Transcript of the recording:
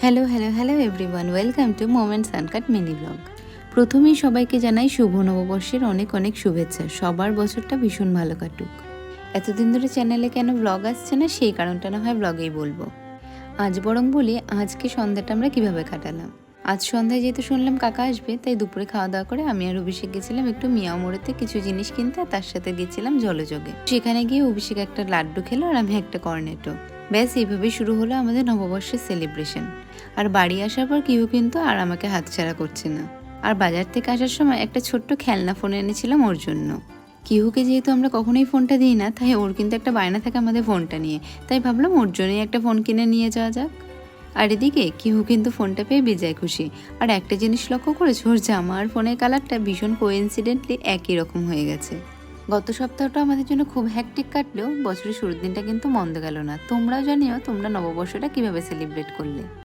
Hello hello hello everyone, welcome to moments uncut mini blog. প্রথমেই সবাইকে জানাই শুভ নববর্ষের অনেক অনেক শুভেচ্ছা। সবার বছরটা ভীষণ ভালো কাটুক। এতদিন ধরে চ্যানেলে কেন ব্লগ আসছে না সেই কারণটা না হয় ব্লগেই বলবো। আজ বরং বলি আজকে সন্ধ্যাটা আমরা কিভাবে কাটালাম। আজ সন্ধ্যায় যেহেতু শুনলাম কাকা আসবে, তাই দুপুরে খাওয়া দাওয়া করে আমি আর অভিষেক গেছিলাম একটু মিয়াও মোড়েতে কিছু জিনিস কিনতে, আর তার সাথে গেছিলাম জলযোগে। সেখানে গিয়ে অভিষেক একটা লাড্ডু খেলো আর আমি একটা কর্নেটো। ব্যাস এইভাবেই শুরু হলো আমাদের নববর্ষের সেলিব্রেশন। আর বাড়ি আসার পর কেউ কিন্তু আর আমাকে হাতছাড়া করছে না। আর বাজার থেকে আসার সময় একটা ছোট্ট খেলনা ফোন এনেছিলাম ওর জন্য। কিহুকে যেহেতু আমরা কখনোই ফোনটা দিই না, তাই ওর কিন্তু একটা বায়না থাকে আমাদের ফোনটা নিয়ে, তাই ভাবলাম ওর জন্যই একটা ফোন কিনে নিয়ে যাওয়া যাক। আর এদিকে কিহু কিন্তু ফোনটা পেয়ে বেজায় খুশি। আর একটা জিনিস লক্ষ্য করেছো, ওর জামা আর ফোনের কালারটা ভীষণ কোইন্সিডেন্টলি একই রকম হয়ে গেছে। গত সপ্তাহটা আমাদের জন্য খুব হ্যাকটিক কাটলেও বছরের শুরুর দিনটা কিন্তু মন্দ গেল না। তোমরাও জানিও তোমরা নববর্ষটা কিভাবে সেলিব্রেট করলে।